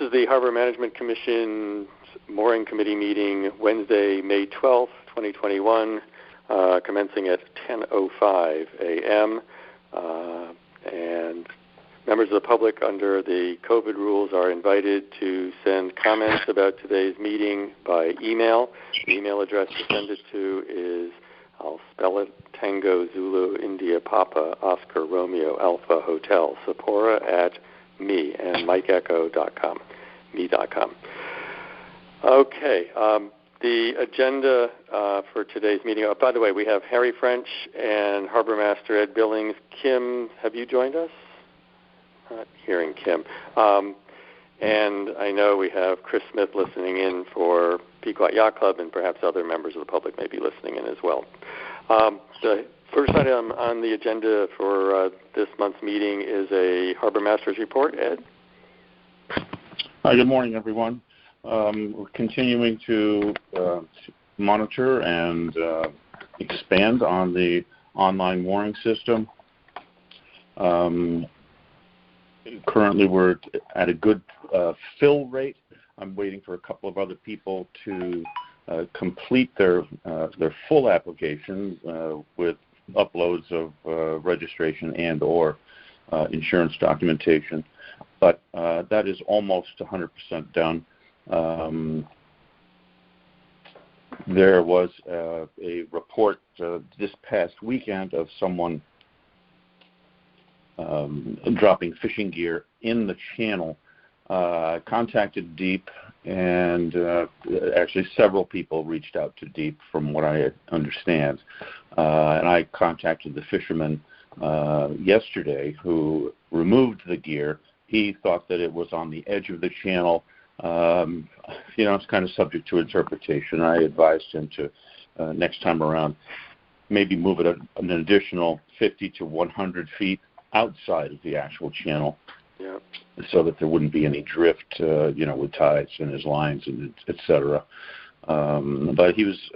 is the Harbor Management Commission Mooring Committee meeting Wednesday, May 12th, 2021, commencing at 10:05 a.m. And members of the public under the COVID rules are invited to send comments about today's meeting by email. The email address to send it to is, I'll spell it, Tango Zulu India Papa Oscar Romeo Alpha Hotel, Sephora at me and MikeEcho.com, me.com. Okay, the agenda for today's meeting. Oh, by the way, we have Harry French and Harbor Master Ed Billings. Kim, have you joined us? Not hearing Kim. And I know we have Chris Smith listening in for Pequot Yacht Club, and perhaps other members of the public may be listening in as well. The first item on the agenda for this month's meeting is a Harbor Master's report. Ed? Hi, good morning, everyone. We're continuing to monitor and expand on the online mooring system. Currently, we're at a good fill rate. I'm waiting for a couple of other people to complete their full application with uploads of registration and or insurance documentation. But that is almost 100% done. There was a report this past weekend of someone dropping fishing gear in the channel. Contacted Deep, and actually several people reached out to Deep from what I understand. And I contacted the fisherman yesterday who removed the gear. He thought that it was on the edge of the channel. It's kind of subject to interpretation. I advised him to, next time around, maybe move it an additional 50 to 100 feet outside of the actual channel, so that there wouldn't be any drift, with tides in his lines, and et cetera. But he was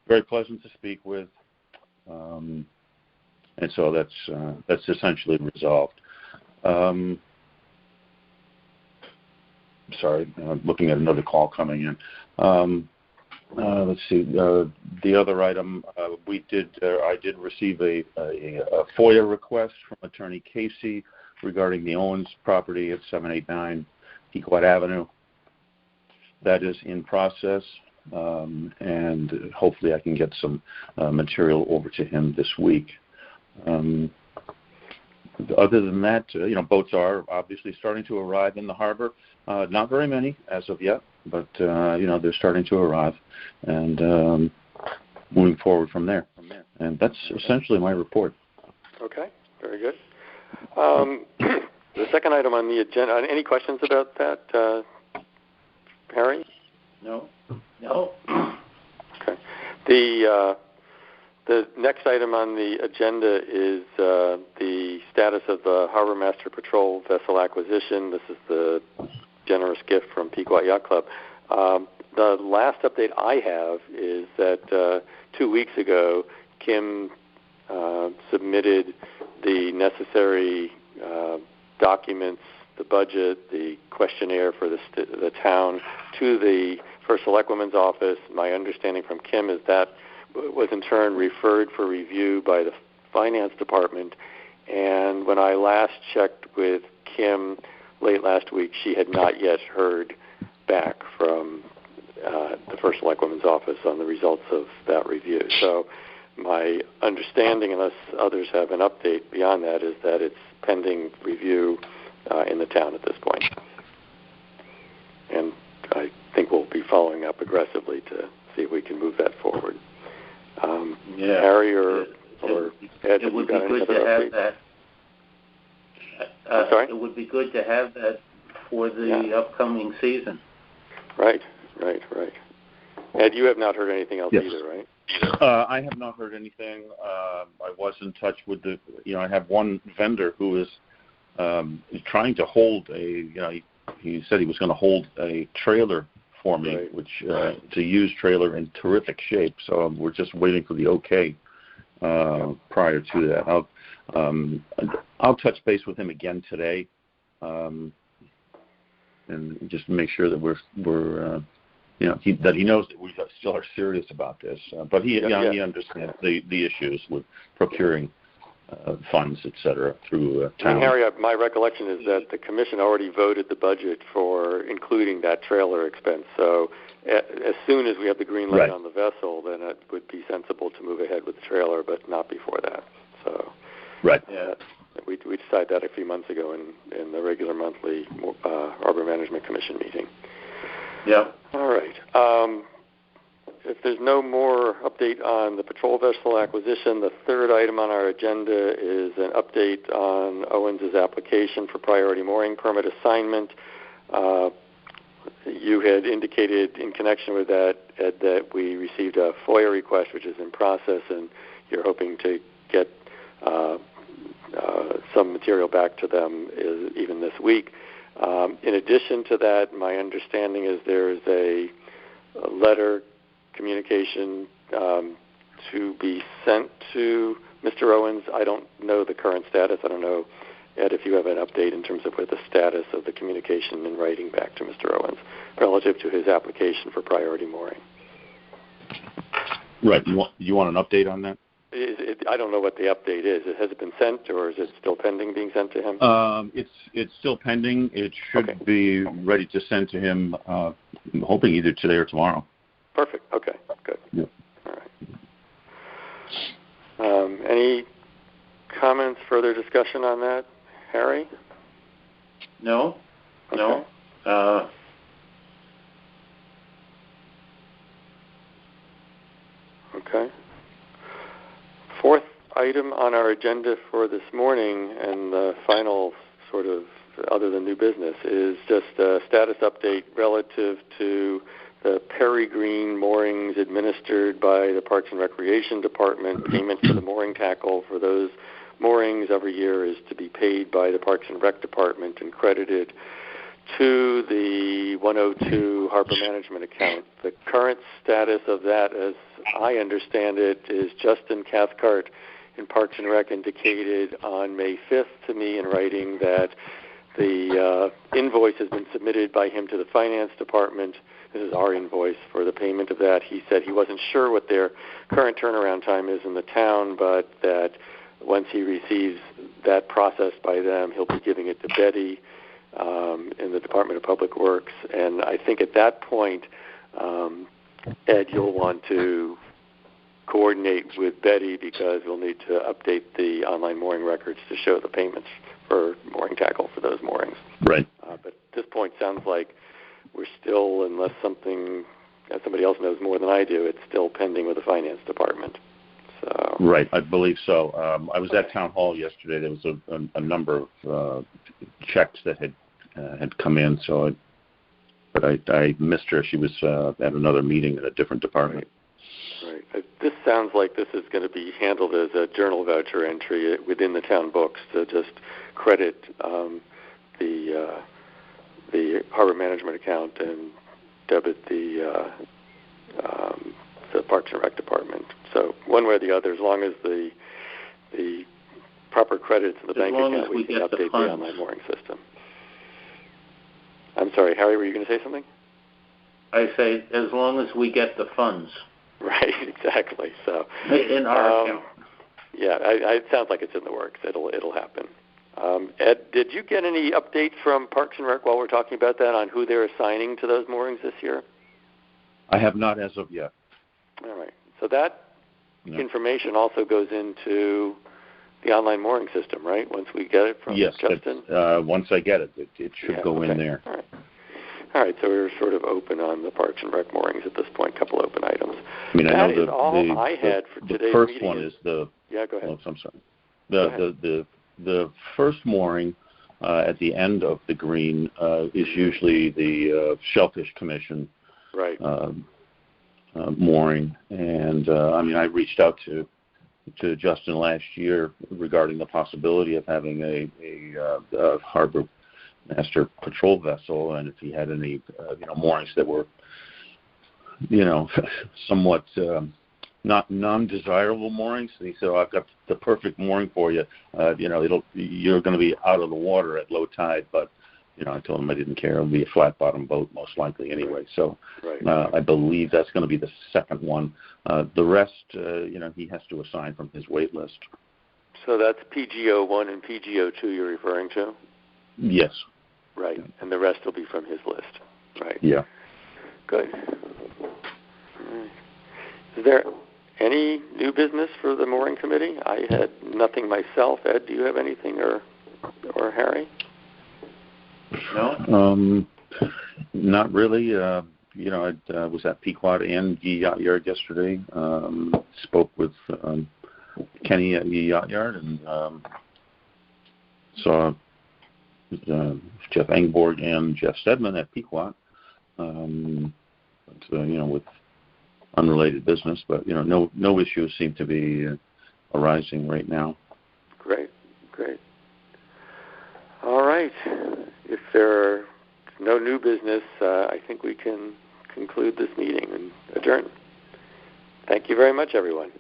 very pleasant to speak with, and so that's essentially resolved. Sorry, looking at another call coming in. Let's see. The other item I did receive a FOIA request from Attorney Casey regarding the Owens property at 789 Pequot Avenue. That is in process, and hopefully I can get some material over to him this week. Other than that, boats are obviously starting to arrive in the harbor. Not very many as of yet, but they're starting to arrive, and moving forward from there. And that's essentially my report. Okay, very good. The second item on the agenda. Any questions about that, Harry? No. Okay. The next item on the agenda is the status of the Harbor Master Patrol vessel acquisition. This is the generous gift from Pequot Yacht Club. The last update I have is that 2 weeks ago, Kim submitted the necessary documents, the budget, the questionnaire for the town to the First Selectwoman's office. My understanding from Kim is that was in turn referred for review by the Finance Department. And when I last checked with Kim late last week, she had not yet heard back from the First Selectwoman's office on the results of that review. So my understanding, unless others have an update beyond that, is that it's pending review in the town at this point. And I think we'll be following up aggressively to see if we can move that forward. Harry or Ed, it would be good to have that. Sorry? It would be good to have that for the upcoming season. Right. Ed, you have not heard anything else either, right? I have not heard anything. I was in touch with I have one vendor who is trying to hold he said he was going to hold a trailer for me, right, which it's a used trailer in terrific shape. So we're just waiting for the okay prior to that. I'll touch base with him again today. and just make sure that we're that he knows that we still are serious about this. But he understands the issues with procuring funds, et cetera, through town. And Harry, my recollection is that the commission already voted the budget for including that trailer expense. So as soon as we have the green light on the vessel, then it would be sensible to move ahead with the trailer, but not before that. So we decided that a few months ago in the regular monthly Harbor Management Commission meeting. Yeah. All right. If there's no more update on the patrol vessel acquisition, the third item on our agenda is an update on Owens' application for priority mooring permit assignment. You had indicated in connection with that, Ed, that we received a FOIA request, which is in process, and you're hoping to get some material back to them even this week. In addition to that, my understanding is there's a letter communication to be sent to Mr. Owens. I don't know the current status. I don't know, Ed, if you have an update in terms of what the status of the communication in writing back to Mr. Owens relative to his application for priority mooring. Right. You want an update on that? I don't know what the update is. Has it been sent, or is it still pending being sent to him? It's still pending. It should be ready to send to him, I'm hoping either today or tomorrow. Perfect. Okay, good. Yep. All right. Any comments, further discussion on that, Harry? No. Okay. No. Okay. Fourth item on our agenda for this morning, and the final sort of other than new business, is just a status update relative to the Peregrine moorings administered by the Parks and Recreation Department. Payment for the mooring tackle for those moorings every year is to be paid by the Parks and Rec Department and credited to the 102 Harbor Management account. The current status of that, as I understand it, is Justin Cathcart in Parks and Rec indicated on May 5th to me in writing that the invoice has been submitted by him to the Finance Department. This is our invoice for the payment of that. He said he wasn't sure what their current turnaround time is in the town, but that once he receives that processed by them, he'll be giving it to Betty in the Department of Public Works. And I think at that point, Ed, you'll want to coordinate with Betty because we'll need to update the online mooring records to show the payments for mooring tackle for those moorings. Right. But at this point, sounds like we're still, unless somebody else knows more than I do, it's still pending with the Finance Department. So. Right, I believe so. I was at Town Hall yesterday. There was a number of checks that had come in, but I missed her. She was at another meeting at a different department. Right. This sounds like this is going to be handled as a journal voucher entry within the town books to just credit the Harbor Management account and debit the Parks and Rec Department. So one way or the other, as long as the proper credits in the bank account, we can update the online mooring system. I'm sorry, Harry, were you going to say something? I say as long as we get the funds. Right, exactly. So in our account. Yeah, it sounds like it's in the works. It'll happen. Ed, did you get any updates from Parks and Rec while we're talking about that on who they're assigning to those moorings this year? I have not as of yet. All right. So that information also goes into the online mooring system, right? Once we get it from Justin? Yes, once I get it, it should go in there. All right, so we're sort of open on the Parks and Rec moorings at this point, a couple open items. I mean, I know all I had for today's first meeting one is the... Yeah, go ahead. Oh, I'm sorry. The first mooring at the end of the green is usually the Shellfish Commission mooring. And, I mean, I reached out to Justin last year regarding the possibility of having a harbor master patrol vessel, and if he had any moorings that were somewhat not non-desirable moorings. And he said, I've got the perfect mooring for you. You're going to be out of the water at low tide, but I told him I didn't care. It'll be a flat bottom boat most likely anyway. So Right. I believe that's going to be the second one. The rest, he has to assign from his wait list. So that's PGO1 and PGO2 you're referring to? Yes. Right, and the rest will be from his list. Right. Yeah. Good. Right. Is there any new business for the mooring committee? I had nothing myself. Ed, do you have anything, or Harry? No. Not really. I was at Pequot and Yee Yacht Yard yesterday. Spoke with Kenny at Yee Yacht Yard and saw Jeff Engborg and Jeff Stedman at Pequot. With unrelated business, but no issues seem to be arising right now. Great. All right. If there are no new business, I think we can conclude this meeting and adjourn. Thank you very much, everyone.